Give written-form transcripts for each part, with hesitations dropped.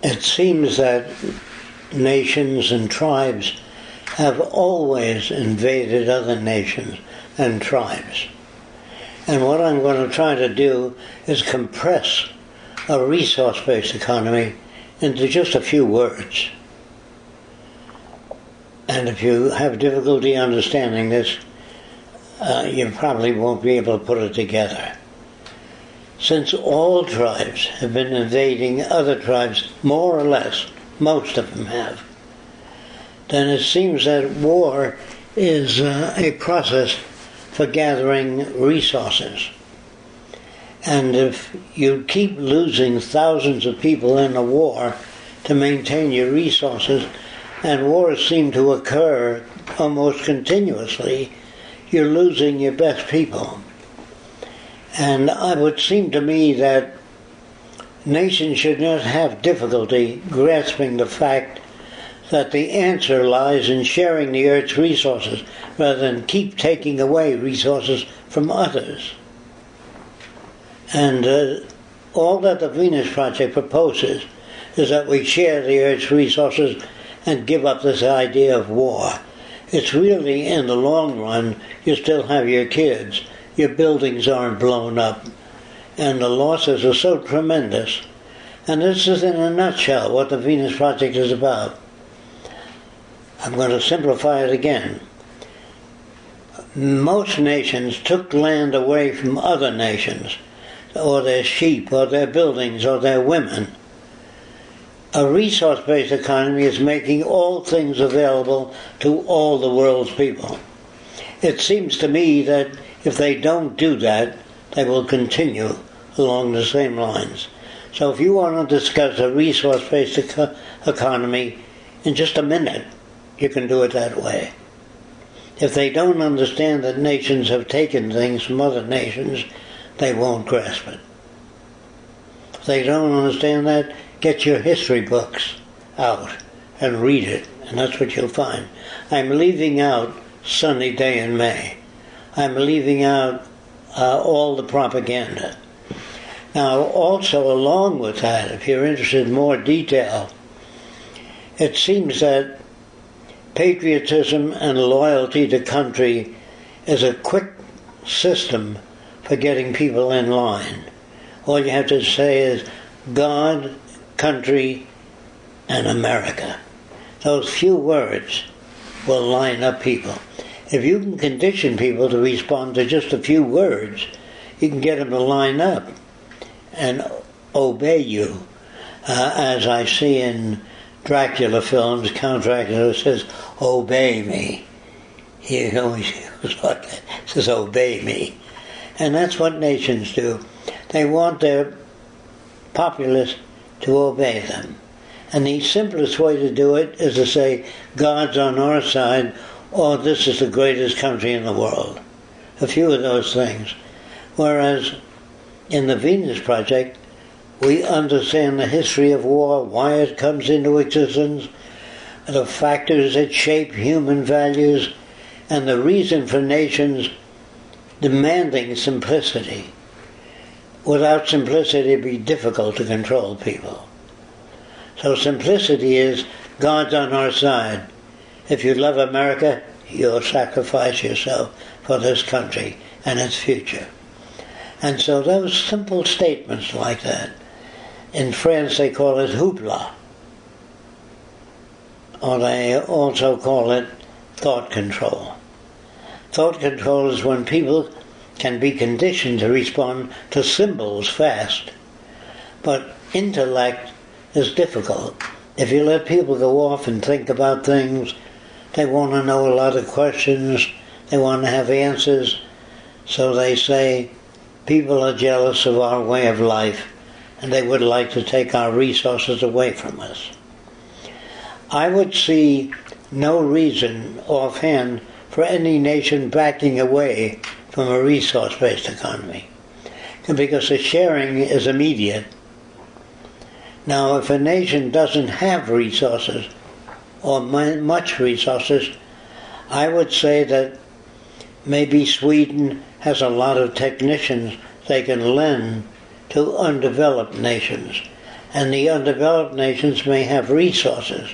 It seems that nations and tribes have always invaded other nations and tribes. And what I'm going to try to do is compress a resource-based economy into just a few words. And if you have difficulty understanding this, you probably won't be able to put it together. Since all tribes have been invading other tribes, more or less, most of them have, then it seems that war is a process for gathering resources. And if you keep losing thousands of people in a war to maintain your resources, and wars seem to occur almost continuously, you're losing your best people. And it would seem to me that nations should not have difficulty grasping the fact that the answer lies in sharing the Earth's resources rather than keep taking away resources from others. And all that the Venus Project proposes is that we share the Earth's resources and give up this idea of war. It's really, in the long run, you still have your kids. Your buildings aren't blown up. And the losses are so tremendous. And this is, in a nutshell, what the Venus Project is about. I'm going to simplify it again. Most nations took land away from other nations, or their sheep, or their buildings, or their women. A resource-based economy is making all things available to all the world's people. It seems to me that if they don't do that, they will continue along the same lines. So if you want to discuss a resource-based economy in just a minute, you can do it that way. If they don't understand that nations have taken things from other nations, they won't grasp it. If they don't understand that, get your history books out and read it, and that's what you'll find. I'm leaving out Sunny Day in May. I'm leaving out all the propaganda. Now, also along with that, if you're interested in more detail, it seems that patriotism and loyalty to country is a quick system for getting people in line. All you have to say is God, country, and America. Those few words will line up people. If you can condition people to respond to just a few words, you can get them to line up and obey you. As I see in Dracula films, Count Dracula says, "Obey me." He always says, "Obey me." And that's what nations do. They want their populace to obey them. And the simplest way to do it is to say, God's on our side, or this is the greatest country in the world. A few of those things. Whereas in the Venus Project, we understand the history of war, why it comes into existence, the factors that shape human values, and the reason for nations demanding simplicity. Without simplicity, it'd be difficult to control people. So simplicity is God's on our side. If you love America, you'll sacrifice yourself for this country and its future. And so those simple statements like that, in France they call it hoopla, or they also call it thought control. Thought control is when people can be conditioned to respond to symbols fast, but intellect is difficult. If you let people go off and think about things, they want to know a lot of questions, they want to have answers, so they say, people are jealous of our way of life, and they would like to take our resources away from us. I would see no reason offhand for any nation backing away from a resource-based economy, because the sharing is immediate. Now, if a nation doesn't have resources, or much resources, I would say that maybe Sweden has a lot of technicians they can lend to undeveloped nations. and the undeveloped nations may have resources,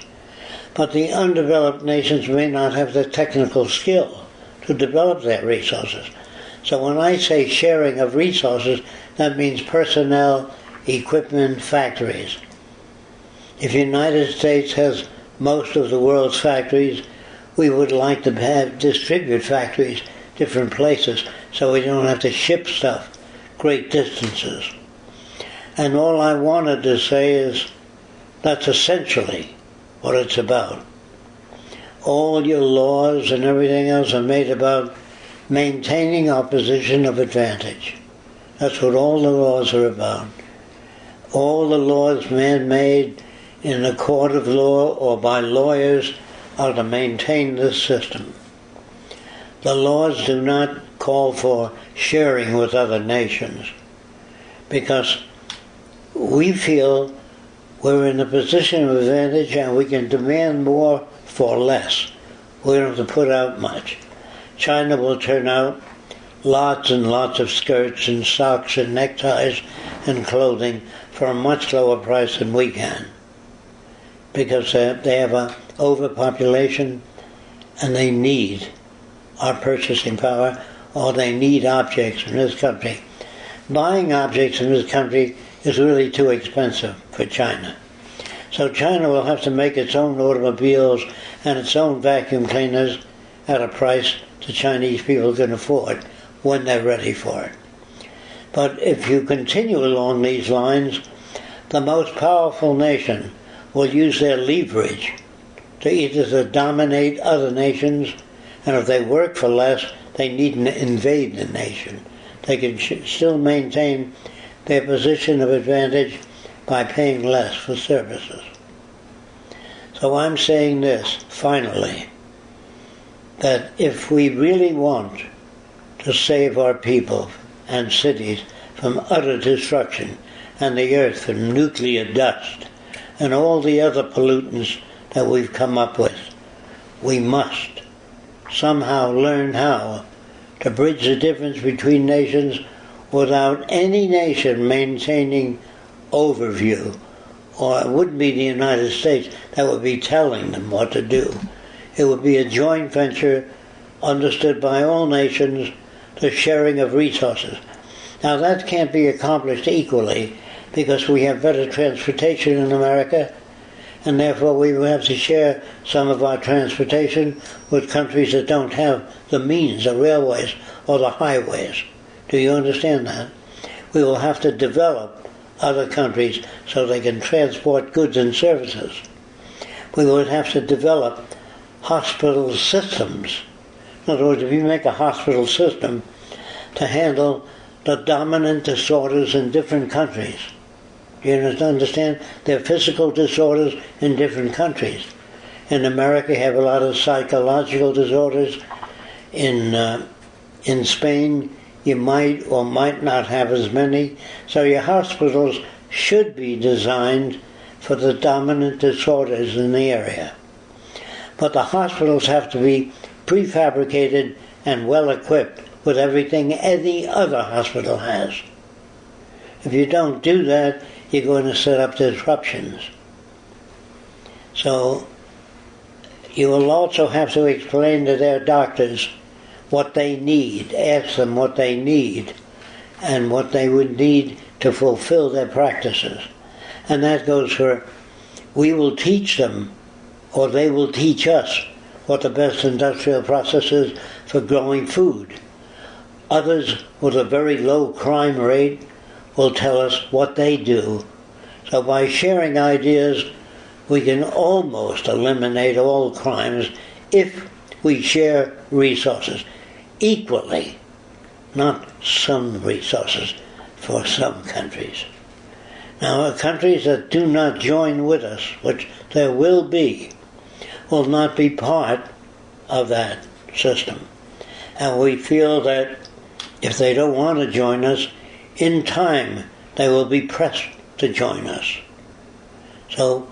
but the undeveloped nations may not have the technical skill to develop their resources. So when I say sharing of resources, that means personnel, equipment, factories. If the United States has most of the world's factories, we would like to distribute factories different places so we don't have to ship stuff great distances. And all I wanted to say is that's essentially what it's about. All your laws and everything else are made about maintaining our position of advantage. That's what all the laws are about. All the laws man-made in a court of law or by lawyers are to maintain this system. The laws do not call for sharing with other nations because we feel we're in a position of advantage and we can demand more for less. We don't have to put out much. China will turn out lots and lots of skirts and socks and neckties and clothing for a much lower price than we can because they have an overpopulation and they need our purchasing power, or they need objects in this country. Buying objects in this country is really too expensive for China. So China will have to make its own automobiles and its own vacuum cleaners at a price the Chinese people can afford when they're ready for it. But if you continue along these lines, the most powerful nation will use their leverage to either to dominate other nations, and if they work for less, they needn't invade the nation. They can still maintain their position of advantage by paying less for services. So I'm saying this, finally, that if we really want to save our people and cities from utter destruction and the earth from nuclear dust and all the other pollutants that we've come up with, we must somehow learn how to bridge the difference between nations without any nation maintaining overview. Or it wouldn't be the United States that would be telling them what to do. It would be a joint venture understood by all nations, the sharing of resources. Now that can't be accomplished equally because we have better transportation in America, and therefore we will have to share some of our transportation with countries that don't have the means, the railways or the highways. Do you understand that? We will have to develop other countries so they can transport goods and services. We would have to develop hospital systems. In other words, if you make a hospital system to handle the dominant disorders in different countries, you understand? There are physical disorders in different countries. In America, you have a lot of psychological disorders. In Spain, you might or might not have as many. So your hospitals should be designed for the dominant disorders in the area. But the hospitals have to be prefabricated and well equipped with everything any other hospital has. If you don't do that, you're going to set up disruptions. So you will also have to explain to their doctors what they need, ask them what they need, and what they would need to fulfill their practices. And that goes for, we will teach them, or they will teach us, what the best industrial process is for growing food. Others with a very low crime rate will tell us what they do. So by sharing ideas, we can almost eliminate all crimes if we share resources equally, not some resources for some countries. Now, countries that do not join with us, which there will not be part of that system. And we feel that if they don't want to join us, in time they will be pressed to join us. So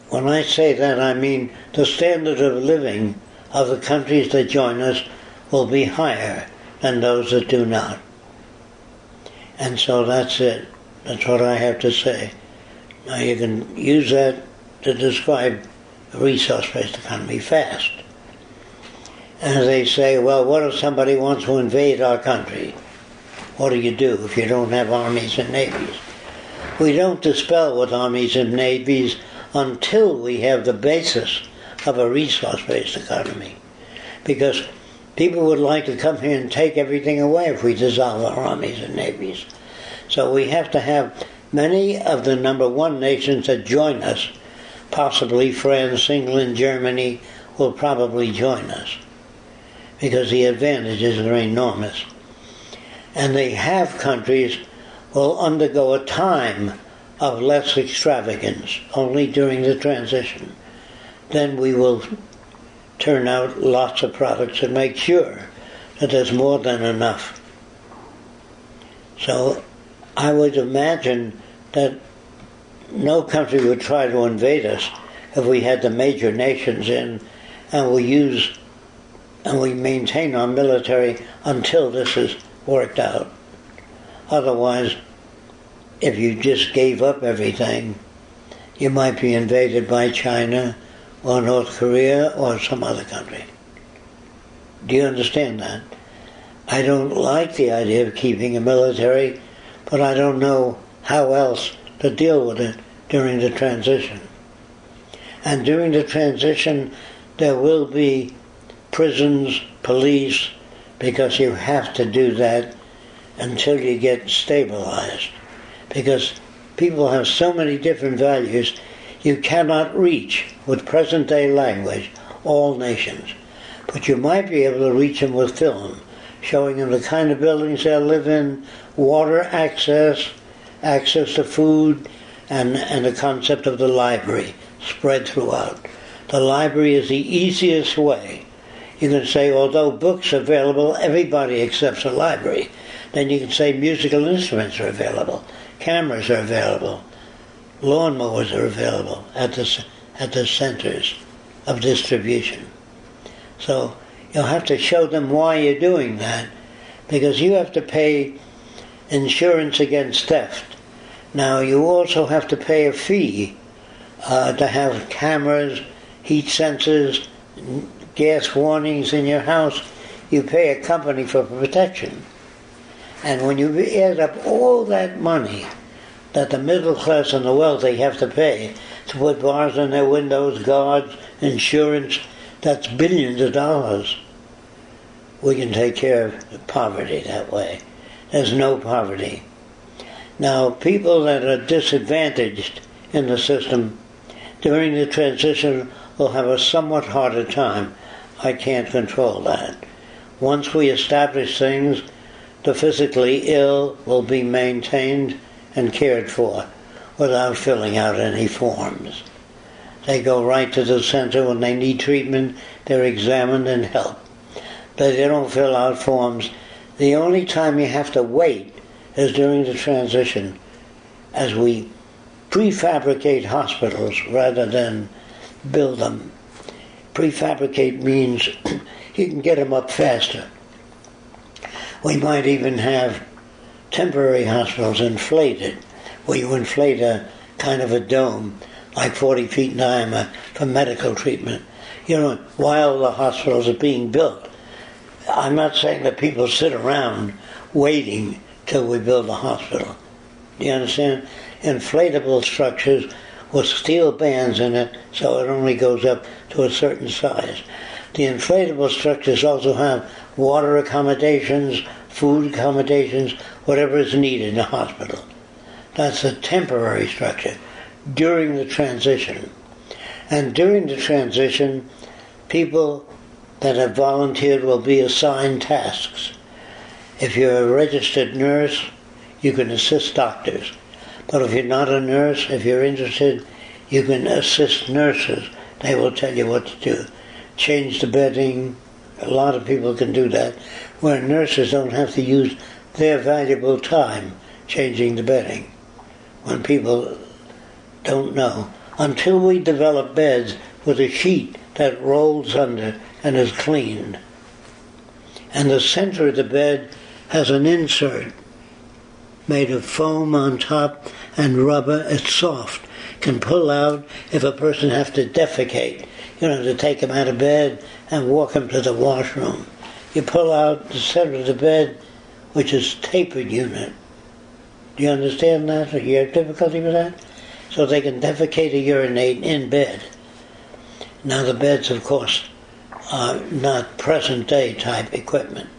when I say that, I mean the standard of living of the countries that join us will be higher than those that do not. And so that's it. That's what I have to say. Now you can use that to describe a resource-based economy fast. And they say, well, what if somebody wants to invade our country? What do you do if you don't have armies and navies? We don't dispel with armies and navies until we have the basis of a resource-based economy. Because people would like to come here and take everything away if we dissolve our armies and navies. So we have to have many of the number one nations that join us, possibly France, England, Germany, will probably join us because the advantages are enormous. And they have countries will undergo a time of less extravagance, only during the transition. Then we will turn out lots of products and make sure that there's more than enough. So I would imagine that no country would try to invade us if we had the major nations in and we maintain our military until this is worked out. Otherwise, if you just gave up everything, you might be invaded by China or North Korea or some other country. Do you understand that? I don't like the idea of keeping a military, but I don't know how else to deal with it during the transition. And during the transition, there will be prisons, police, because you have to do that until you get stabilized. Because people have so many different values, you cannot reach, with present-day language, all nations. But you might be able to reach them with film, showing them the kind of buildings they live in, water access, access to food, and the concept of the library spread throughout. The library is the easiest way. You can say, although books are available, everybody accepts a library. Then you can say musical instruments are available, cameras are available, lawnmowers are available at the centers of distribution. So you'll have to show them why you're doing that, because you have to pay insurance against theft. Now you also have to pay a fee to have cameras, heat sensors, gas warnings in your house. You pay a company for protection. And when you add up all that money that the middle class and the wealthy have to pay to put bars on their windows, guards, insurance, that's billions of dollars. We can take care of poverty that way. There's no poverty. Now, people that are disadvantaged in the system during the transition will have a somewhat harder time. I can't control that. Once we establish things, the physically ill will be maintained and cared for without filling out any forms. They go right to the center. When they need treatment, they're examined and helped. But they don't fill out forms. The only time you have to wait is during the transition, as we prefabricate hospitals rather than build them. Prefabricate means you can get them up faster. We might even have temporary hospitals inflated, where you inflate a kind of a dome, like 40 feet in diameter, for medical treatment. You know, while the hospitals are being built. I'm not saying that people sit around waiting till we build a hospital. Do you understand? Inflatable structures with steel bands in it, so it only goes up to a certain size. The inflatable structures also have water accommodations, food accommodations, whatever is needed in a hospital. That's a temporary structure during the transition. And during the transition, people that have volunteered will be assigned tasks. If you're a registered nurse, you can assist doctors. But if you're not a nurse, if you're interested, you can assist nurses. They will tell you what to do. Change the bedding. A lot of people can do that, where nurses don't have to use their valuable time changing the bedding. When people don't know. Until we develop beds with a sheet that rolls under and is cleaned. And the center of the bed has an insert made of foam on top and rubber. It's soft. can pull out if a person has to defecate. You don't have to take him out of bed and walk him to the washroom. You pull out the center of the bed, which is tapered unit. Do you understand that? Or you have difficulty with that? So they can defecate or urinate in bed. Now the beds, of course, are not present-day type equipment.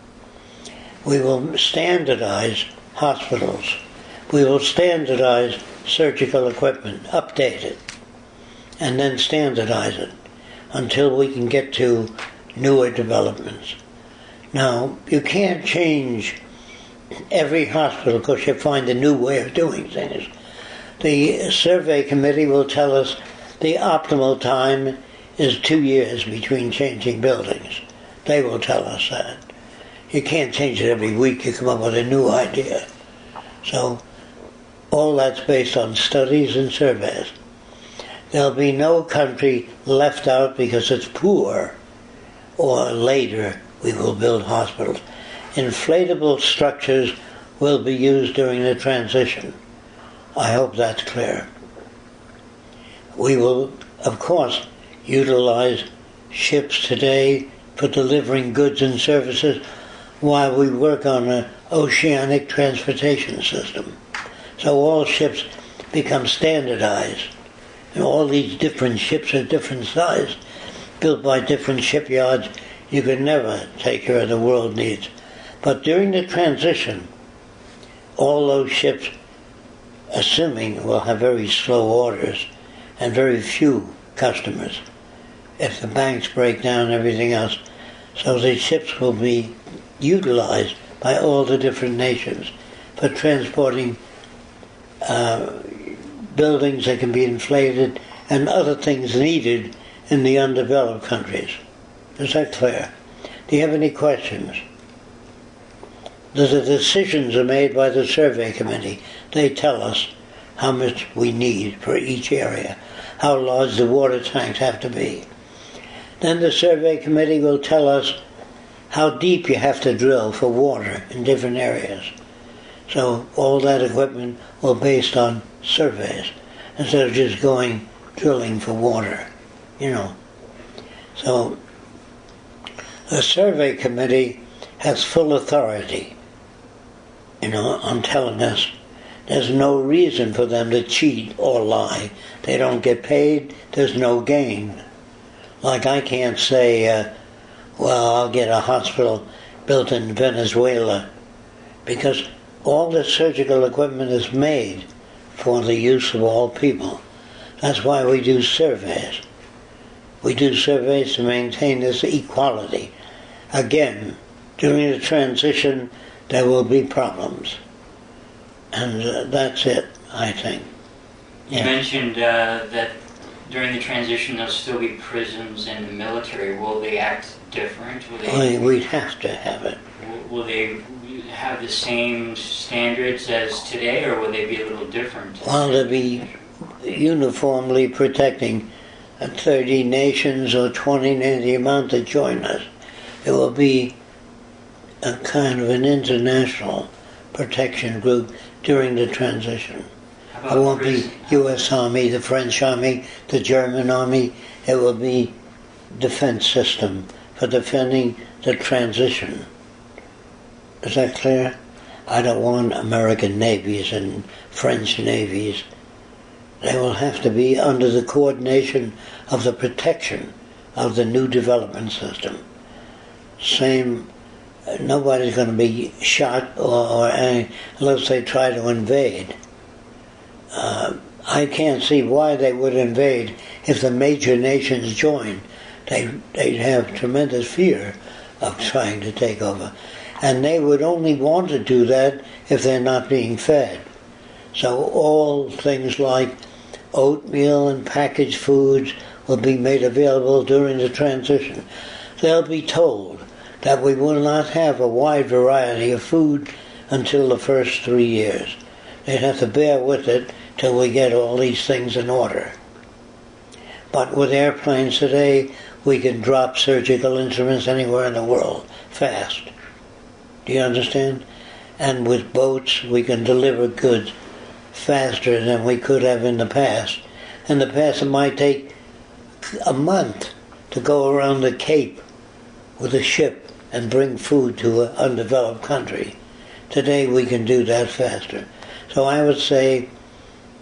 We will standardize hospitals. We will standardize surgical equipment, update it, and then standardize it until we can get to newer developments. Now, you can't change every hospital because you find a new way of doing things. The survey committee will tell us the optimal time is 2 years between changing buildings. They will tell us that. You can't change it every week. You come up with a new idea. So all that's based on studies and surveys. There'll be no country left out because it's poor, or later we will build hospitals. Inflatable structures will be used during the transition. I hope that's clear. We will, of course, utilize ships today for delivering goods and services while we work on an oceanic transportation system. So all ships become standardized. And all these different ships are different size, built by different shipyards. You can never take care of the world needs. But during the transition, all those ships, assuming, will have very slow orders and very few customers if the banks break down and everything else. So the ships will be utilized by all the different nations for transporting buildings that can be inflated and other things needed in the undeveloped countries. Is that clear? Do you have any questions? The decisions are made by the survey committee. They tell us how much we need for each area, how large the water tanks have to be. Then the survey committee will tell us how deep you have to drill for water in different areas. So all that equipment will be based on surveys instead of just going drilling for water, So the survey committee has full authority, on telling us there's no reason for them to cheat or lie. They don't get paid, there's no gain. Like I can't say, I'll get a hospital built in Venezuela, because all the surgical equipment is made for the use of all people. That's why we do surveys. We do surveys to maintain this equality. Again, during the transition, there will be problems. And that's it, I think. You mentioned that during the transition there'll still be prisons and the military. Will they act different? We'd have to have it. Will they have the same standards as today, or will they be a little different? Well, they'll be uniformly protecting 30 nations or 20, the amount that join us. It will be a kind of an international protection group during the transition. It won't be U.S. Army, the French Army, the German Army. It will be defense system for defending the transition. Is that clear? I don't want American navies and French navies. They will have to be under the coordination of the protection of the new development system. Nobody's going to be shot or unless they try to invade. I can't see why they would invade if the major nations join. They'd have tremendous fear of trying to take over. And they would only want to do that if they're not being fed. So all things like oatmeal and packaged foods will be made available during the transition. They'll be told that we will not have a wide variety of food until the first 3 years. They'd have to bear with it till we get all these things in order. But with airplanes today, we can drop surgical instruments anywhere in the world fast. Do you understand? And with boats, we can deliver goods faster than we could have in the past In the past, it might take a month to go around the Cape with a ship and bring food to an undeveloped country. Today, we can do that faster. So I would say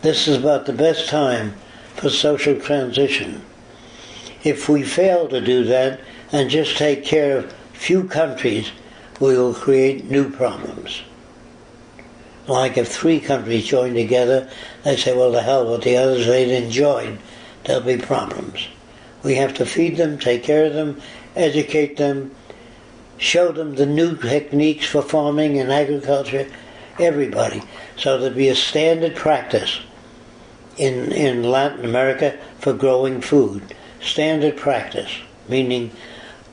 this is about the best time for social transition. If we fail to do that and just take care of few countries, we will create new problems. Like if 3 countries join together, they say, well, the hell with the others, they didn't join. There'll be problems. We have to feed them, take care of them, educate them, show them the new techniques for farming and agriculture, everybody. So there'll be a standard practice in Latin America for growing food. Standard practice, meaning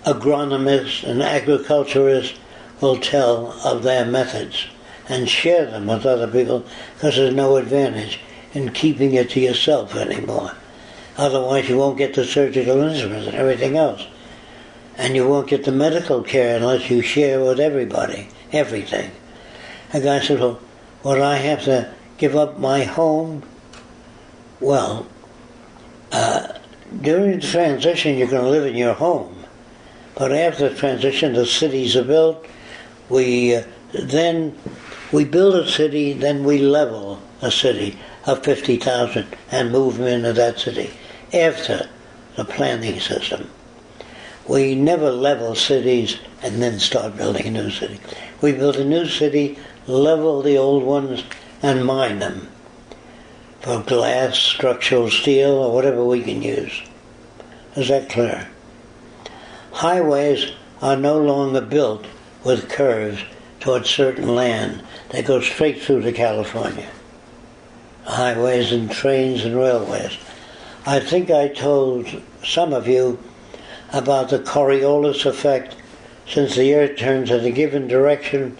agronomists and agriculturists will tell of their methods and share them with other people, because there's no advantage in keeping it to yourself anymore. Otherwise you won't get the surgical instruments and everything else. And you won't get the medical care unless you share with everybody, everything. A guy said, well, would I have to give up my home? Well, during the transition you're going to live in your home. But after the transition, the cities are built. We build a city, then we level a city of 50,000 and move them into that city after the planning system. We never level cities and then start building a new city. We build a new city, level the old ones, and mine them for glass, structural steel, or whatever we can use. Is that clear? Highways are no longer built with curves towards certain land. They go straight through to California. Highways and trains and railways. I think I told some of you about the Coriolis effect. Since the Earth turns in a given direction,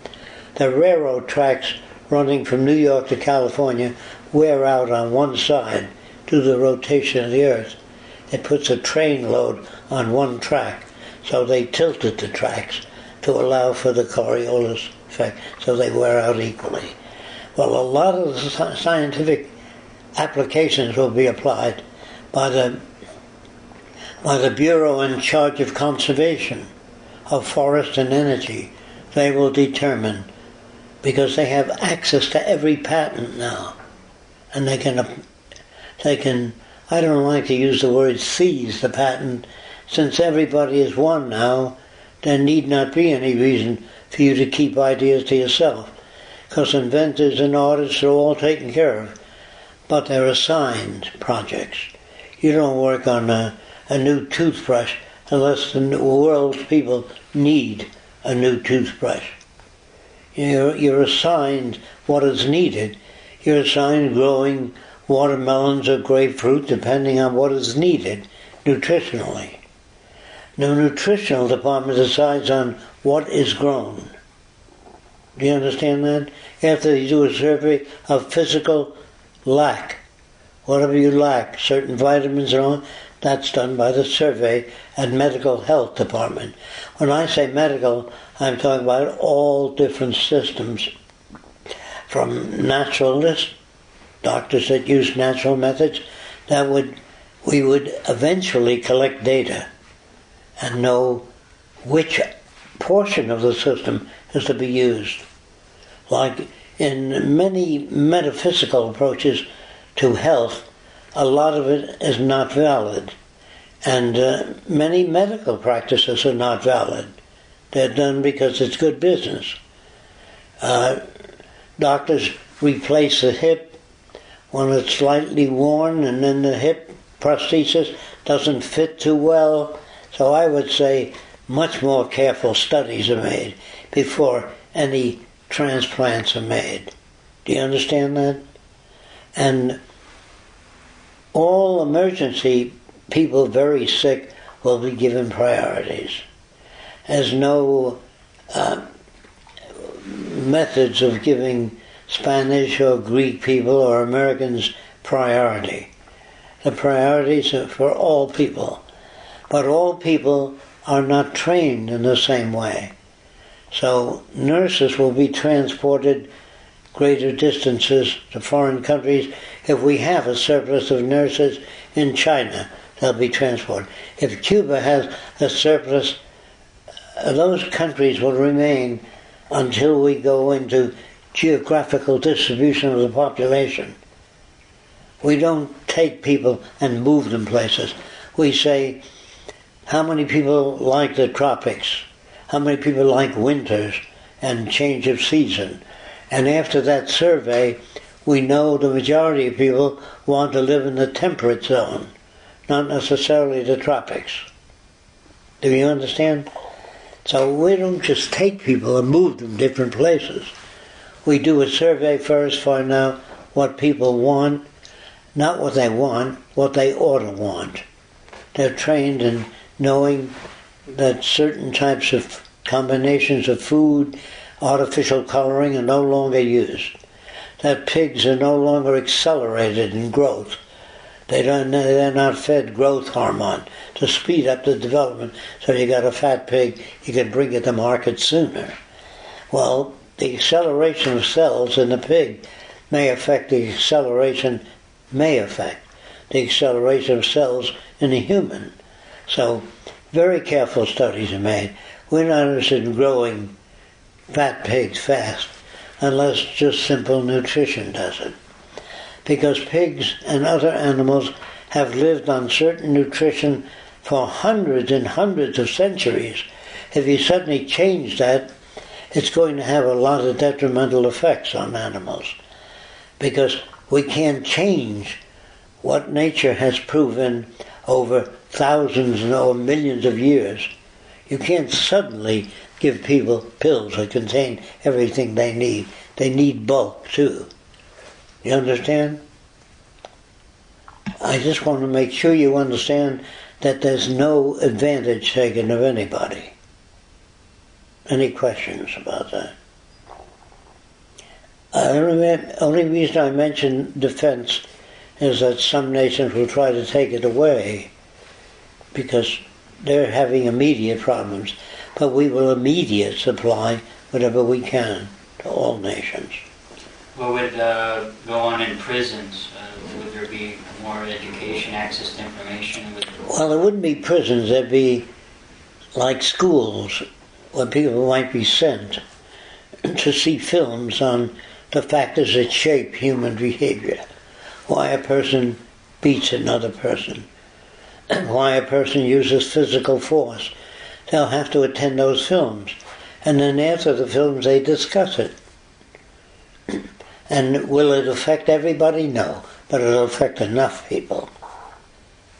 the railroad tracks running from New York to California wear out on one side due to the rotation of the Earth. It puts a train load on one track, so they tilted the tracks to allow for the Coriolis effect, so they wear out equally. Well, a lot of the scientific applications will be applied by the Bureau in charge of conservation of forest and energy. They will determine, because they have access to every patent now, and they can, I don't like to use the word seize the patent. Since everybody is one now, there need not be any reason for you to keep ideas to yourself, because inventors and artists are all taken care of, but they're assigned projects. You don't work on a new toothbrush unless the world's people need a new toothbrush. You're assigned what is needed. You're assigned growing watermelons or grapefruit depending on what is needed nutritionally. The nutritional department decides on what is grown. Do you understand that? After you do a survey of physical lack, whatever you lack, certain vitamins and all, that's done by the survey and medical health department. When I say medical, I'm talking about all different systems, from naturalists, doctors that use natural methods, we would eventually collect data and know which portion of the system is to be used. Like in many metaphysical approaches to health, a lot of it is not valid. And many medical practices are not valid. They're done because it's good business. Doctors replace the hip when it's slightly worn, and then the hip prosthesis doesn't fit too well. So I would say much more careful studies are made before any transplants are made. Do you understand that? And all emergency people very sick will be given priorities. There's no methods of giving Spanish or Greek people or Americans priority. The priorities are for all people. But all people are not trained in the same way. So nurses will be transported greater distances to foreign countries. If we have a surplus of nurses in China, they'll be transported. If Cuba has a surplus, those countries will remain until we go into geographical distribution of the population. We don't take people and move them places. We say, how many people like the tropics? How many people like winters and change of season? And after that survey, we know the majority of people want to live in the temperate zone, not necessarily the tropics. Do you understand? So we don't just take people and move them different places. We do a survey first, find out what people want, not what they want, what they ought to want. They're trained in knowing that certain types of combinations of food, artificial coloring are no longer used. That pigs are no longer accelerated in growth. They're not fed growth hormone to speed up the development. So you got a fat pig, you can bring it to market sooner. Well, the acceleration of cells in the pig may affect the acceleration of cells in a human. So very careful studies are made. We're not interested in growing fat pigs fast unless just simple nutrition does it. Because pigs and other animals have lived on certain nutrition for hundreds and hundreds of centuries. If you suddenly change that, it's going to have a lot of detrimental effects on animals. Because we can't change what nature has proven over thousands or millions of years. You can't suddenly give people pills that contain everything they need. They need bulk too. You understand? I just want to make sure you understand that there's no advantage taken of anybody. Any questions about that? The only reason I mention defense is that some nations will try to take it away because they're having immediate problems. But we will immediate supply whatever we can to all nations. What would go on in prisons? Would there be more education, access to information? Well, there wouldn't be prisons. There'd be like schools where people might be sent to see films on the factors that shape human behavior. Why a person beats another person. Why a person uses physical force. They'll have to attend those films. And then after the films they discuss it. And will it affect everybody? No. But it'll affect enough people.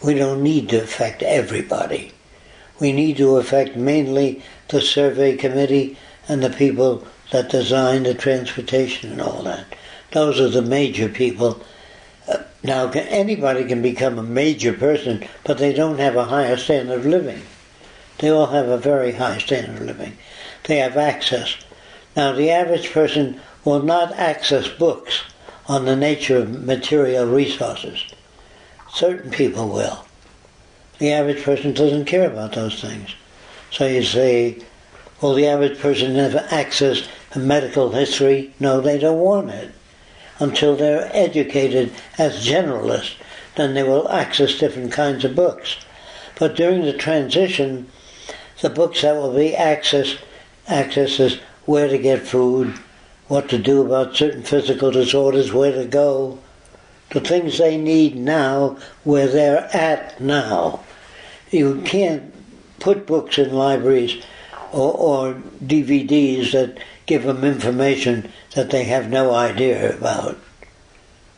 We don't need to affect everybody. We need to affect mainly the survey committee and the people that design the transportation and all that. Those are the major people. Now, anybody can become a major person, but they don't have a higher standard of living. They all have a very high standard of living. They have access. Now, the average person will not access books on the nature of material resources. Certain people will. The average person doesn't care about those things. So you say, well, the average person never access medical history. No, they don't want it. Until they're educated as generalists, then they will access different kinds of books. But during the transition, the books that will be accessed is where to get food, what to do about certain physical disorders, where to go, the things they need now, where they're at now. You can't put books in libraries or DVDs that give them information that they have no idea about.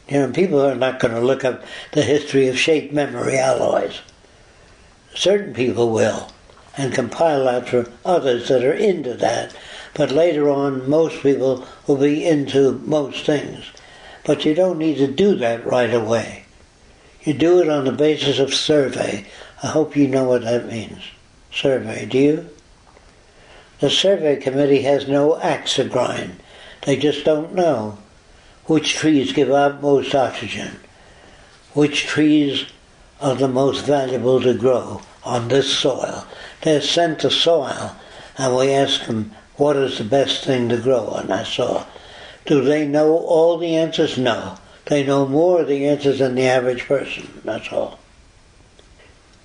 You know, people are not going to look up the history of shape memory alloys. Certain people will, and compile that for others that are into that. But later on, most people will be into most things. But you don't need to do that right away. You do it on the basis of survey. I hope you know what that means. Survey, do you? The survey committee has no axe to grind. They just don't know which trees give out most oxygen, which trees are the most valuable to grow on this soil. They're sent to soil, and we ask them, what is the best thing to grow on that soil? Do they know all the answers? No. They know more of the answers than the average person, that's all.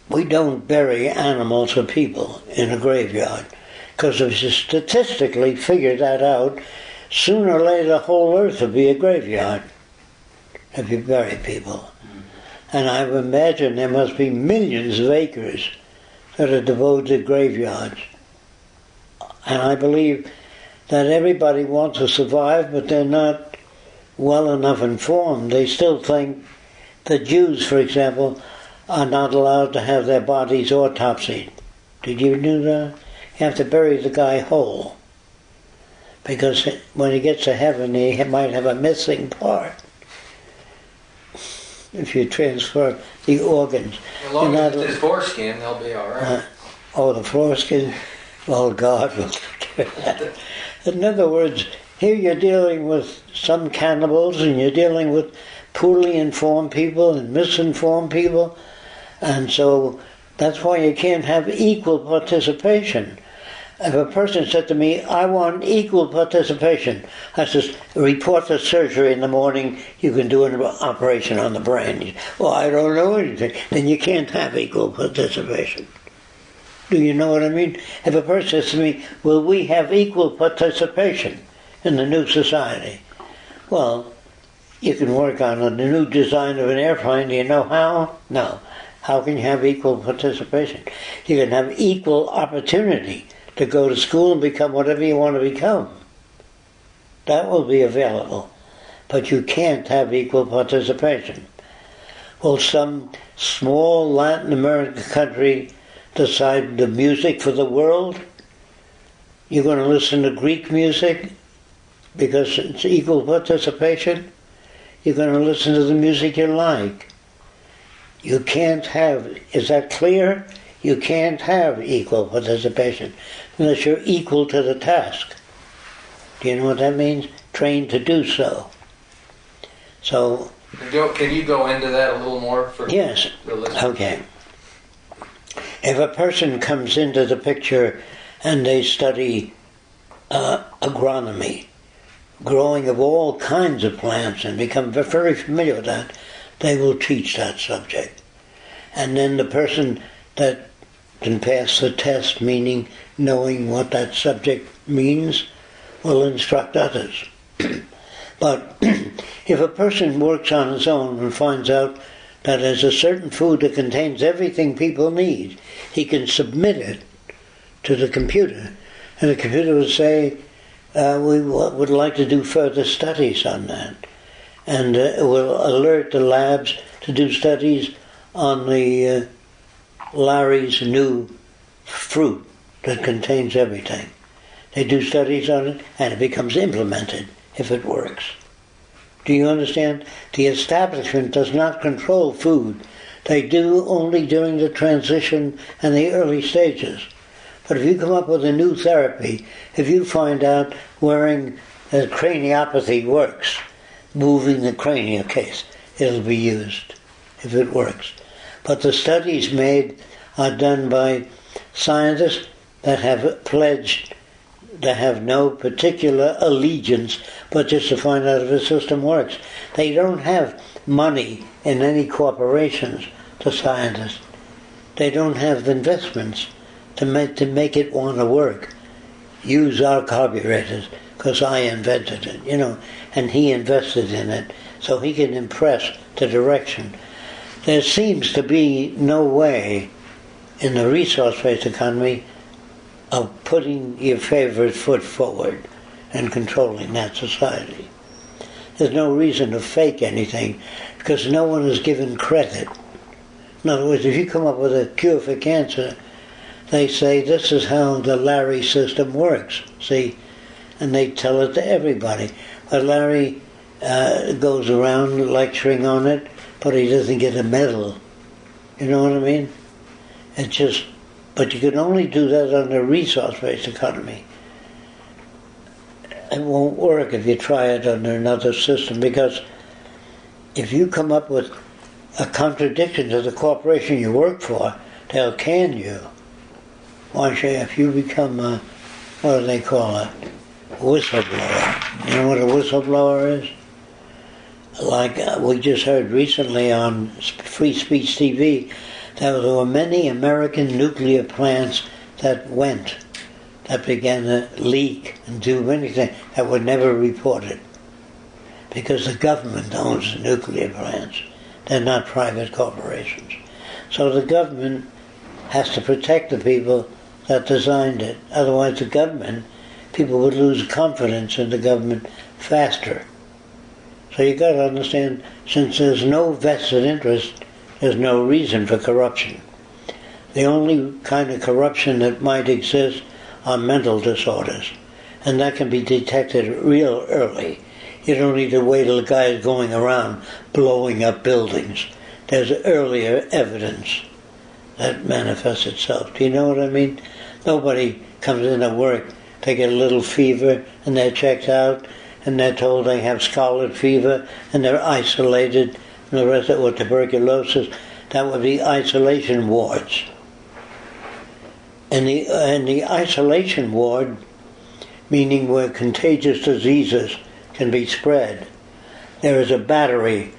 We don't bury animals or people in a graveyard, because if you statistically figure that out, sooner or later the whole earth will be a graveyard if you bury people. And I imagine there must be millions of acres that are devoted to graveyards. And I believe that everybody wants to survive, but they're not well enough informed. They still think the Jews, for example, are not allowed to have their bodies autopsied. Did you know that? You have to bury the guy whole, because when he gets to heaven he might have a missing part if you transfer the organs. As long as it's his foreskin, they'll be all right. The foreskin? Oh, God will take care of that. In other words, here you're dealing with some cannibals, and you're dealing with poorly informed people and misinformed people, and so that's why you can't have equal participation. If a person said to me, I want equal participation, I says, report to surgery in the morning, you can do an operation on the brain. Well, I don't know anything. Then you can't have equal participation. Do you know what I mean? If a person says to me, will we have equal participation in the new society? Well, you can work on a new design of an airplane. Do you know how? No. How can you have equal participation? You can have equal opportunity to go to school and become whatever you want to become. That will be available. But you can't have equal participation. Will some small Latin American country decide the music for the world? You're going to listen to Greek music because it's equal participation? You're going to listen to the music you like. You can't have, is that clear? You can't have equal participation unless you're equal to the task. Do you know what that means? Trained to do so. So. Can you go into that a little more for yes. The listeners? Okay. If a person comes into the picture and they study agronomy, growing of all kinds of plants, and become very familiar with that, they will teach that subject. And then the person that can pass the test, meaning knowing what that subject means, will instruct others. But if a person works on his own and finds out that there's a certain food that contains everything people need, he can submit it to the computer, and the computer will say, we would like to do further studies on that. And it will alert the labs to do studies on the Larry's new fruit that contains everything. They do studies on it, and it becomes implemented if it works. Do you understand? The establishment does not control food. They do only during the transition and the early stages. But if you come up with a new therapy, if you find out wearing craniopathy works, moving the cranial case, it'll be used if it works. But the studies made are done by scientists that have pledged, that have no particular allegiance, but just to find out if the system works. They don't have money in any corporations, the scientists. They don't have investments to make it want to work. Use our carburetors, because I invented it, and he invested in it, so he can impress the direction. There seems to be no way in the resource-based economy of putting your favorite foot forward and controlling that society. There's no reason to fake anything, because no one is given credit. In other words, if you come up with a cure for cancer, they say this is how the Larry system works, see? And they tell it to everybody. But Larry goes around lecturing on it, but he doesn't get a medal. You know what I mean? But you can only do that under a resource-based economy. It won't work if you try it under another system, because if you come up with a contradiction to the corporation you work for, they'll can you. Why should, if you become, what do they call it? whistleblower. You know what a whistleblower is? Like we just heard recently on Free Speech TV, there were many American nuclear plants that began to leak and do many things that were never reported. Because the government owns the nuclear plants. They're not private corporations. So the government has to protect the people that designed it. Otherwise people would lose confidence in the government faster. So you got to understand, since there's no vested interest, there's no reason for corruption. The only kind of corruption that might exist are mental disorders, and that can be detected real early. You don't need to wait till the guy is going around blowing up buildings. There's earlier evidence that manifests itself. Do you know what I mean? Nobody comes into work, they get a little fever, and they're checked out, and they're told they have scarlet fever, and they're isolated, and the rest of it with tuberculosis. That would be isolation wards. In the isolation ward, meaning where contagious diseases can be spread, there is a battery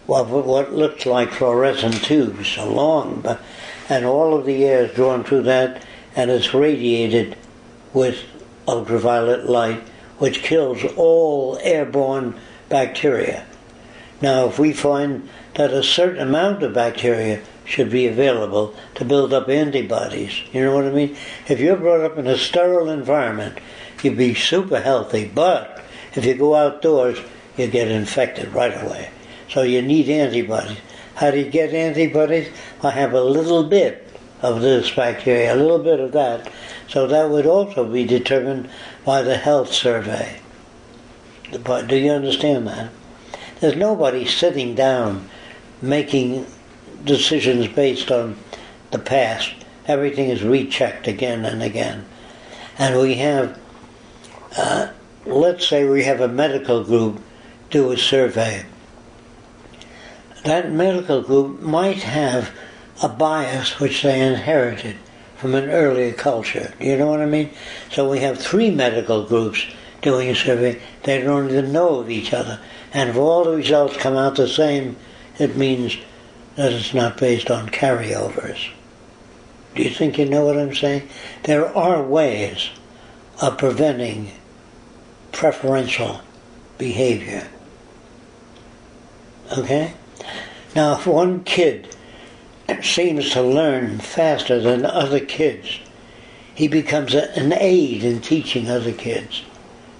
of what looks like fluorescent tubes, so long, and all of the air is drawn through that, and it's radiated with ultraviolet light, which kills all airborne bacteria. Now, if we find that a certain amount of bacteria should be available to build up antibodies, you know what I mean? If you're brought up in a sterile environment, you'd be super healthy, but if you go outdoors, you get infected right away. So you need antibodies. How do you get antibodies? I have a little bit of this bacteria, a little bit of that. So that would also be determined by the health survey. But do you understand that? There's nobody sitting down making decisions based on the past. Everything is rechecked again and again. And we have, let's say we have a medical group do a survey. That medical group might have a bias which they inherited from an earlier culture. You know what I mean? So we have 3 medical groups doing a survey. They don't even know of each other. And if all the results come out the same, it means that it's not based on carryovers. Do you think you know what I'm saying? There are ways of preventing preferential behavior. Okay? Now, if one kid seems to learn faster than other kids, he becomes an aid in teaching other kids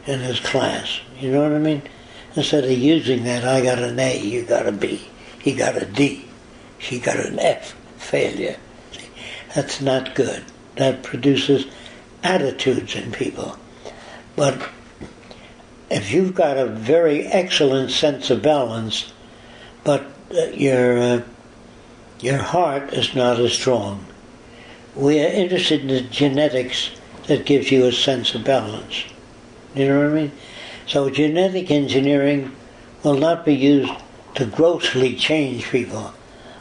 in his class. You know what I mean? Instead of using that, I got an A, you got a B, he got a D, she got an F, failure. See, that's not good. That produces attitudes in people. But if you've got a very excellent sense of balance, but your heart is not as strong, we are interested in the genetics that gives you a sense of balance. You know what I mean? So genetic engineering will not be used to grossly change people.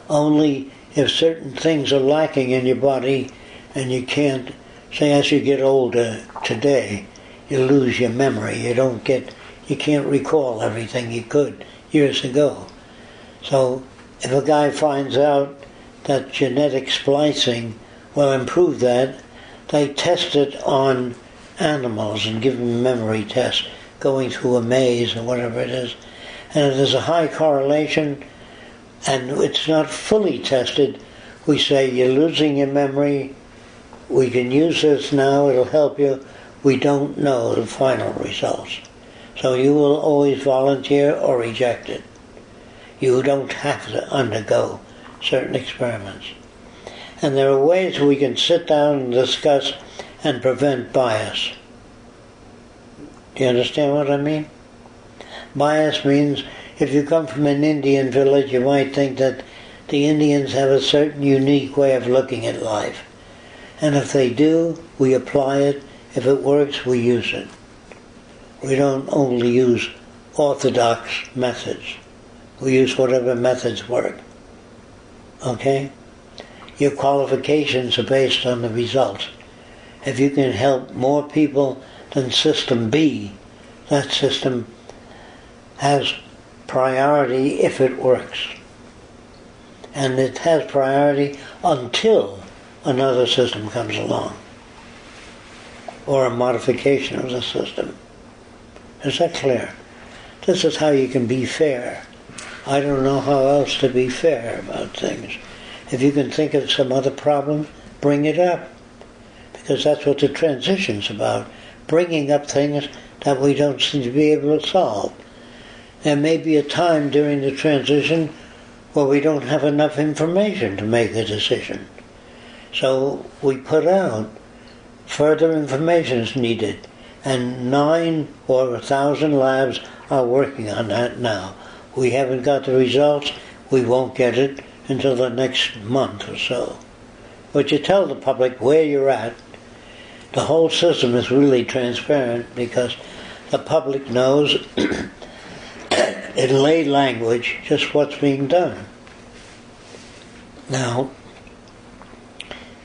Only if certain things are lacking in your body and you can't, say as you get older today, you lose your memory. You can't recall everything you could years ago. So if a guy finds out that genetic splicing will improve that, they test it on animals and give them a memory test, going through a maze or whatever it is. And if there's a high correlation and it's not fully tested, we say you're losing your memory, we can use this now, it'll help you. We don't know the final results. So you will always volunteer or reject it. You don't have to undergo certain experiments. And there are ways we can sit down and discuss and prevent bias. Do you understand what I mean? Bias means if you come from an Indian village, you might think that the Indians have a certain unique way of looking at life. And if they do, we apply it. If it works, we use it. We don't only use orthodox methods. We use whatever methods work. Okay? Your qualifications are based on the results. If you can help more people than system B. That system has priority if it works. And it has priority until another system comes along, or a modification of the system. Is that clear? This is how you can be fair. I don't know how else to be fair about things. If you can think of some other problem, bring it up. Because that's what the transition's about. Bringing up things that we don't seem to be able to solve. There may be a time during the transition where we don't have enough information to make a decision. So we put out further information is needed. And 9 or 1,000 labs are working on that now. We haven't got the results. We won't get it until the next month or so. But you tell the public where you're at. The whole system is really transparent because the public knows in lay language just what's being done. Now,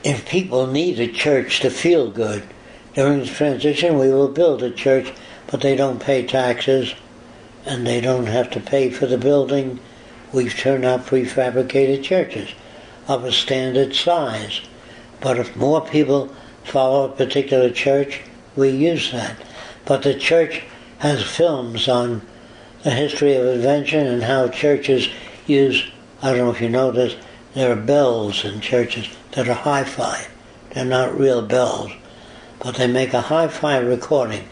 if people need a church to feel good, during the transition we will build a church, but they don't pay taxes and they don't have to pay for the building. We've turned out prefabricated churches of a standard size. But if more people follow a particular church, we use that. But the church has films on the history of invention and how churches use, I don't know if you know this, there are bells in churches that are hi-fi. They're not real bells, but they make a hi-fi recording.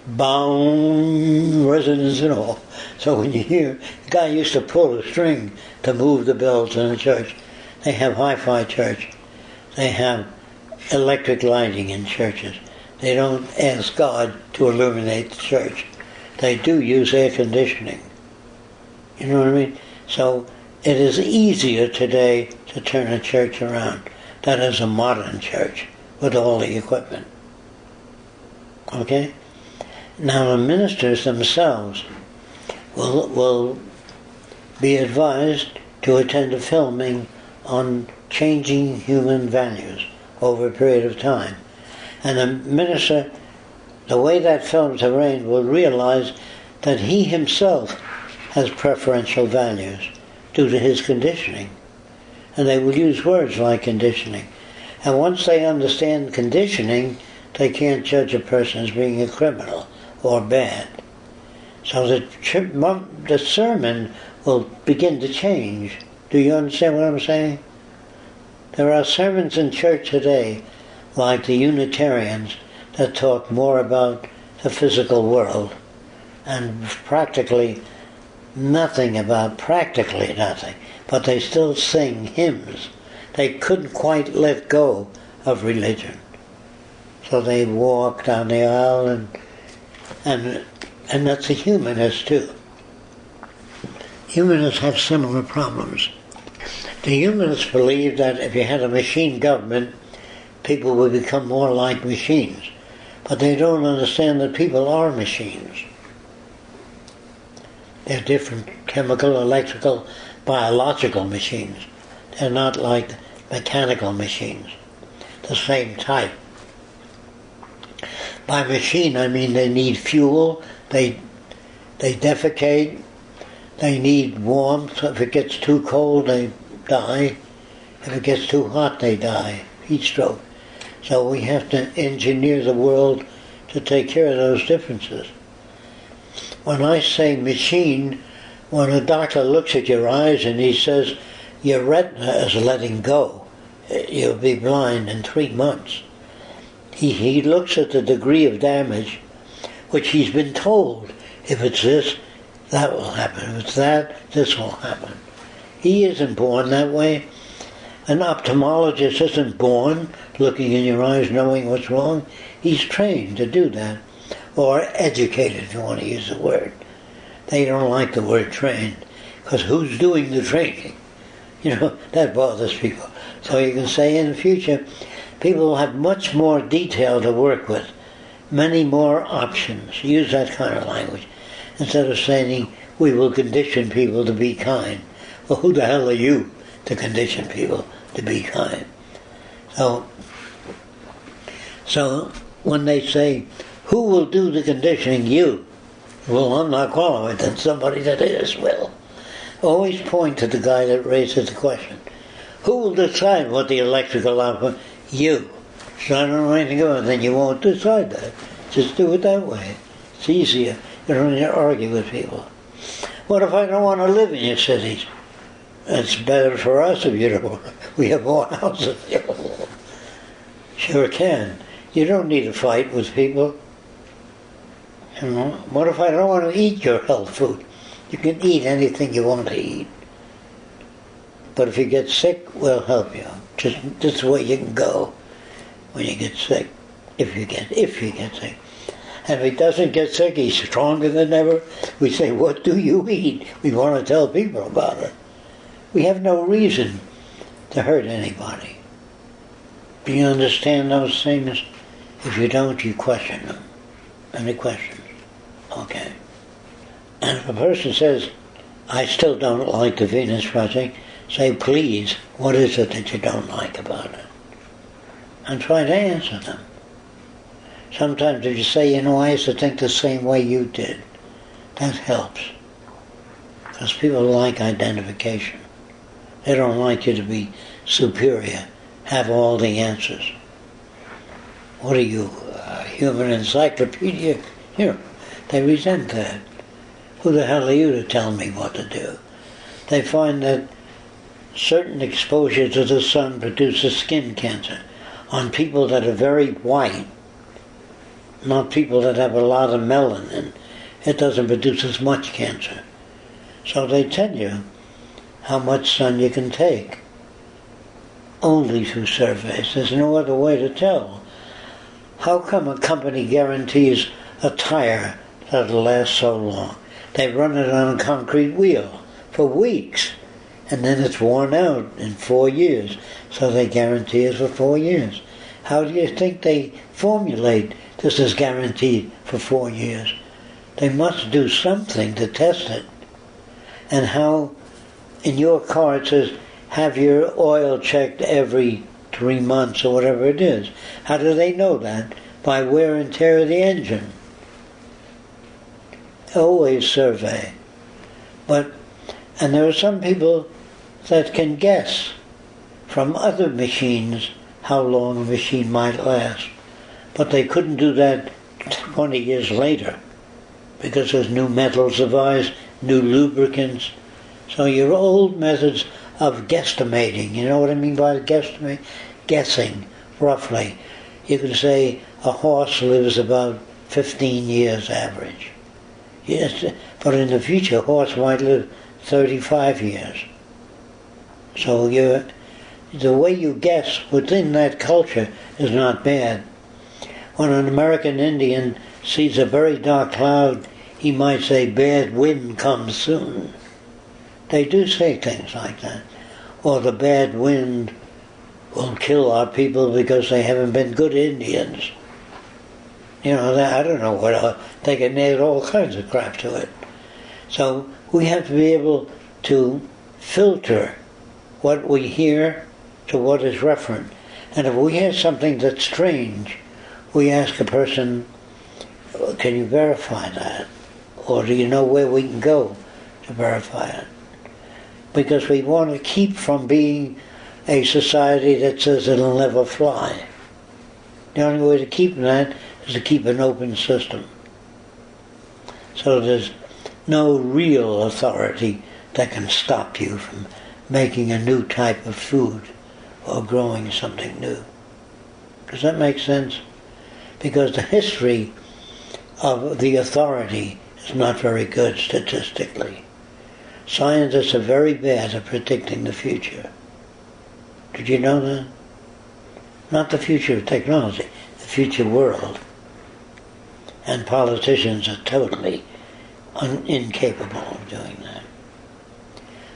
Boom, resonance and all. So when you hear, the guy used to pull a string to move the bells in the church. They have hi-fi church. They have electric lighting in churches. They don't ask God to illuminate the church. They do use air conditioning. You know what I mean? So it is easier today to turn a church around. That is a modern church with all the equipment. Okay? Now the ministers themselves will be advised to attend a filming on changing human values over a period of time. And the minister, the way that film's arranged, will realize that he himself has preferential values due to his conditioning. And they will use words like conditioning. And once they understand conditioning, they can't judge a person as being a criminal or bad. So the sermon will begin to change. Do you understand what I'm saying? There are sermons in church today, like the Unitarians, that talk more about the physical world, and practically nothing, but they still sing hymns. They couldn't quite let go of religion. So they walk down the aisle, and that's the humanists too. Humanists have similar problems. The humanists believe that if you had a machine government, people would become more like machines. But they don't understand that people are machines. They're different chemical, electrical, biological machines. They're not like mechanical machines, the same type. By machine, I mean they need fuel, they defecate, they need warmth. If it gets too cold, they die. If it gets too hot, they die. Heat stroke. So we have to engineer the world to take care of those differences. When I say machine, when a doctor looks at your eyes and he says, your retina is letting go, you'll be blind in 3 months. He looks at the degree of damage, which he's been told, if it's this, that will happen. If it's that, this will happen. He isn't born that way. An ophthalmologist isn't born looking in your eyes, knowing what's wrong. He's trained to do that. Or educated, if you want to use the word. They don't like the word trained, because who's doing the training? You know, that bothers people. So you can say in the future, people will have much more detail to work with, many more options. Use that kind of language. Instead of saying, we will condition people to be kind. Well, who the hell are you to condition people to be kind? So when they say, Who will do the conditioning? You. Well, I'm not qualified. Then somebody that is will. Always point to the guy that raises the question. Who will decide what the electrical output? You. So I don't know anything about it, then you won't decide that. Just do it that way. It's easier. You don't need to argue with people. What if I don't want to live in your cities? It's better for us if you don't. We have more houses available. Sure can. You don't need to fight with people. You know, what if I don't want to eat your health food? You can eat anything you want to eat. But if you get sick, we'll help you. Just this way you can go when you get sick. If you get sick. And if he doesn't get sick, he's stronger than ever. We say, what do you eat? We want to tell people about it. We have no reason to hurt anybody. Do you understand those things? If you don't, you question them. Any questions? Okay. And if a person says, I still don't like the Venus Project, say, please, what is it that you don't like about it? And try to answer them. Sometimes if you say, I used to think the same way you did, that helps. Because people like identification. They don't like you to be superior, have all the answers. What are you, a human encyclopedia? They resent that. Who the hell are you to tell me what to do? They find that certain exposure to the sun produces skin cancer on people that are very white, not people that have a lot of melanin. It doesn't produce as much cancer. So they tell you how much sun you can take. Only through surveys. There's no other way to tell. How come a company guarantees a tire that'll last so long? They run it on a concrete wheel for weeks, and then it's worn out in 4 years. So they guarantee it for 4 years. How do you think they formulate this is guaranteed for 4 years? They must do something to test it. And how, in your car it says, have your oil checked every 3 months or whatever it is. How do they know that? By wear and tear of the engine. Always survey. And there are some people that can guess from other machines how long a machine might last. But they couldn't do that 20 years later because there's new metals devised, new lubricants. So your old methods of guesstimating, you know what I mean by guesstimate? Guessing, roughly. You can say a horse lives about 15 years average. Yes, but in the future, a horse might live 35 years. So the way you guess within that culture is not bad. When an American Indian sees a very dark cloud, he might say, bad wind comes soon. They do say things like that. Or the bad wind will kill our people because they haven't been good Indians. I don't know what else. They can add all kinds of crap to it. So we have to be able to filter what we hear to what is referent. And if we hear something that's strange, we ask a person, can you verify that? Or do you know where we can go to verify it? Because we want to keep from being a society that says it'll never fly. The only way to keep that is to keep an open system. So there's no real authority that can stop you from making a new type of food or growing something new. Does that make sense? Because the history of the authority is not very good statistically. Scientists are very bad at predicting the future. Did you know that? Not the future of technology, the future world. And politicians are totally incapable of doing that.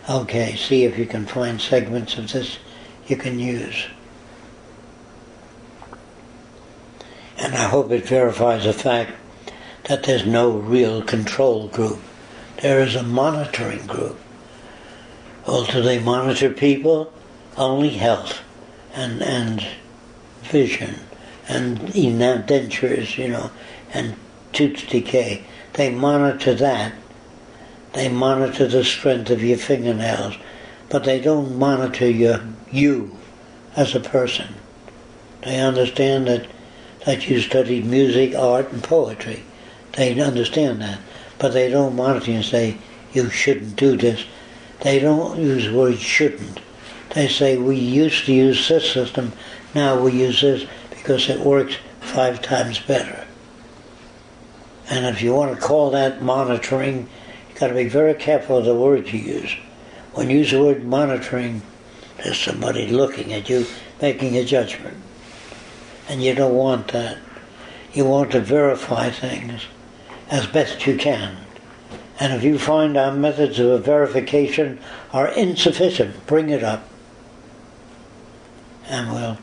Okay, see if you can find segments of this you can use. And I hope it verifies the fact that there's no real control group. There is a monitoring group. Well, do they monitor people? Only health and vision and dentures, and tooth decay. They monitor that. They monitor the strength of your fingernails, but they don't monitor you as a person. They understand that you studied music, art, and poetry. They understand that, but they don't monitor you and say, you shouldn't do this. They don't use the word shouldn't. They say, we used to use this system, now we use this because it works 5 times better. And if you want to call that monitoring, you've got to be very careful of the words you use. When you use the word monitoring, there's somebody looking at you, making a judgment. And you don't want that. You want to verify things as best you can. And if you find our methods of verification are insufficient, bring it up. And we'll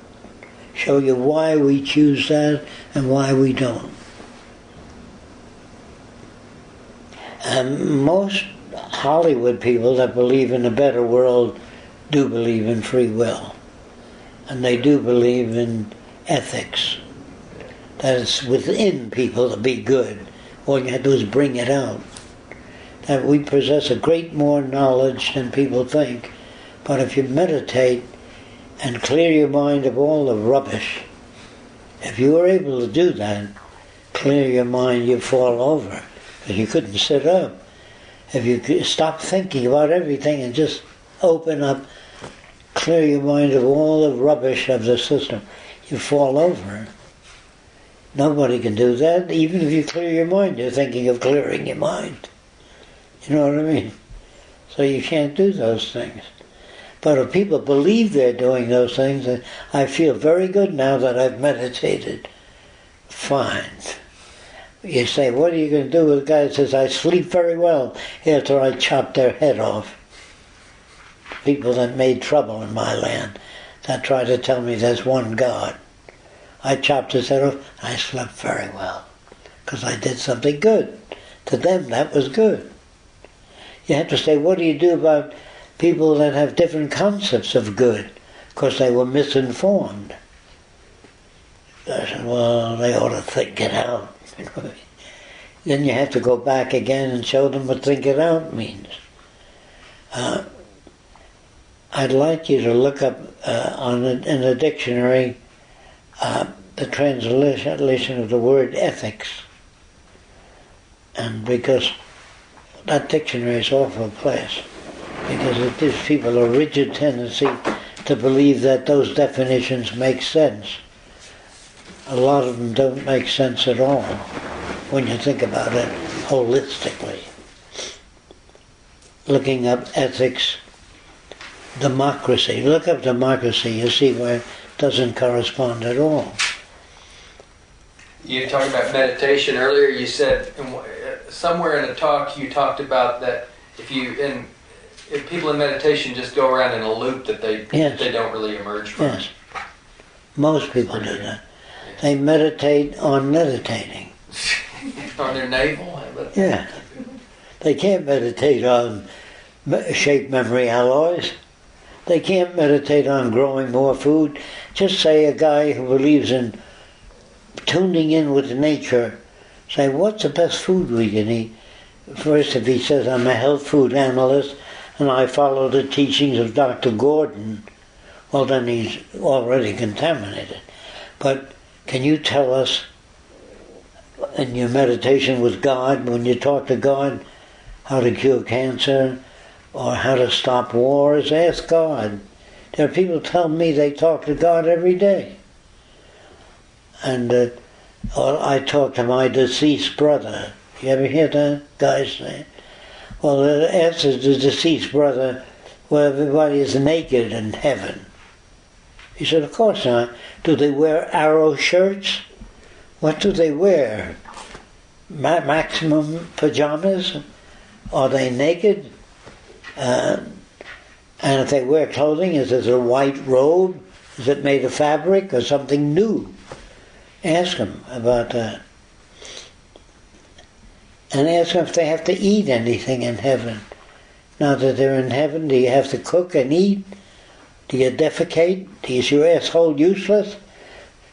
show you why we choose that and why we don't. And most Hollywood people that believe in a better world do believe in free will. And they do believe in ethics. That it's within people to be good. All you have to do is bring it out. That we possess a great more knowledge than people think. But if you meditate and clear your mind of all the rubbish, if you were able to do that, clear your mind, you'd fall over. Because you couldn't sit up. If you could stop thinking about everything and just open up, clear your mind of all the rubbish of the system, you fall over. Nobody can do that. Even if you clear your mind, you're thinking of clearing your mind. You know what I mean? So you can't do those things. But if people believe they're doing those things, I feel very good now that I've meditated. Fine. You say, what are you going to do with a guy that says, I sleep very well after I chop their head off? People that made trouble in my land, that try to tell me there's one God. I chopped his head off, I slept very well, because I did something good. To them, that was good. You have to say, what do you do about people that have different concepts of good, because they were misinformed? I said, well, they ought to think it out. Then you have to go back again and show them what think it out means. I'd like you to look up in the dictionary the translation of the word ethics. And because that dictionary is awful place, because it gives people a rigid tendency to believe that those definitions make sense. A lot of them don't make sense at all when you think about it holistically. Looking up ethics, democracy. Look up democracy, you see where it doesn't correspond at all. You talked about meditation earlier. You said somewhere in a talk you talked about that if people in meditation just go around in a loop that they don't really emerge from. Yes. Most people do that. They meditate on meditating. On their navel? Yeah. They can't meditate on shape memory alloys. They can't meditate on growing more food. Just say a guy who believes in tuning in with nature, say, what's the best food we can eat? First, if he says, I'm a health food analyst and I follow the teachings of Dr. Gordon, well, then he's already contaminated. But can you tell us in your meditation with God, when you talk to God, how to cure cancer or how to stop wars? Ask God. There are people tell me they talk to God every day. And I talk to my deceased brother. You ever hear that guy say? Well, ask the deceased brother, well, everybody is naked in heaven. He said, of course not. Do they wear arrow shirts? What do they wear? Maximum pajamas? Are they naked? And if they wear clothing, is it a white robe? Is it made of fabric or something new? Ask them about that. And ask them if they have to eat anything in heaven. Now that they're in heaven, do you have to cook and eat? Do you defecate? Is your asshole useless?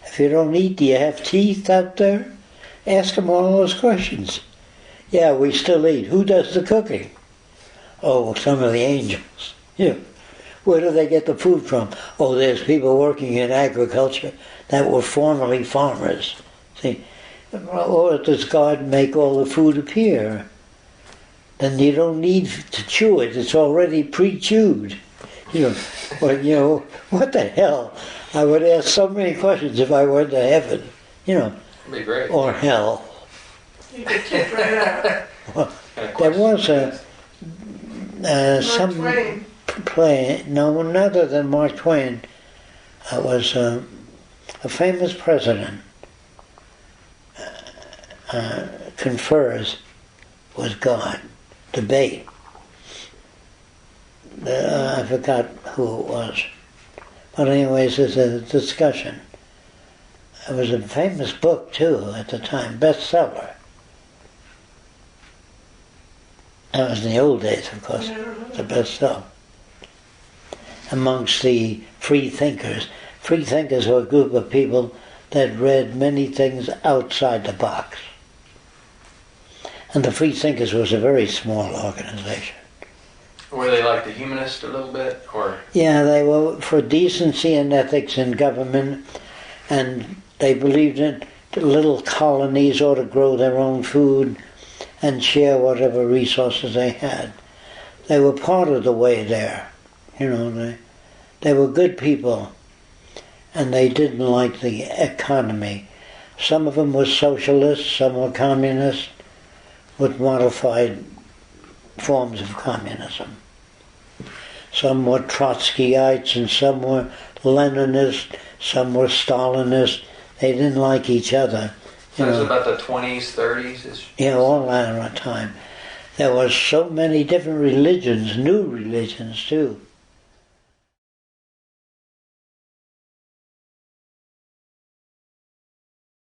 If you don't eat, do you have teeth out there? Ask them all those questions. Yeah, we still eat. Who does the cooking? Oh, some of the angels. Yeah. Where do they get the food from? Oh, there's people working in agriculture that were formerly farmers. See? Or does God make all the food appear? Then you don't need to chew it. It's already pre-chewed. Well, what the hell? I would ask so many questions if I went to heaven. That'd be great. Or hell. You could kick right out. Well, there was some Twain. play, no, none other than Mark Twain. Was a famous president confers with God. Debate. I forgot who it was. But anyways, there's a discussion. It was a famous book, too, at the time, bestseller. That was in the old days, of course, the bestseller. Amongst the free thinkers. Free thinkers were a group of people that read many things outside the box. And the Free Thinkers was a very small organization. Were they like the humanists a little bit, or? Yeah, they were for decency and ethics in government, and they believed in little colonies ought to grow their own food and share whatever resources they had. They were part of the way there. They were good people, and they didn't like the economy. Some of them were socialists, some were communists, with modified forms of communism. Some were Trotskyites and some were Leninists, some were Stalinists. They didn't like each other. So it was about the 20s, 30s? Yeah, all that time. There was so many different religions, new religions too.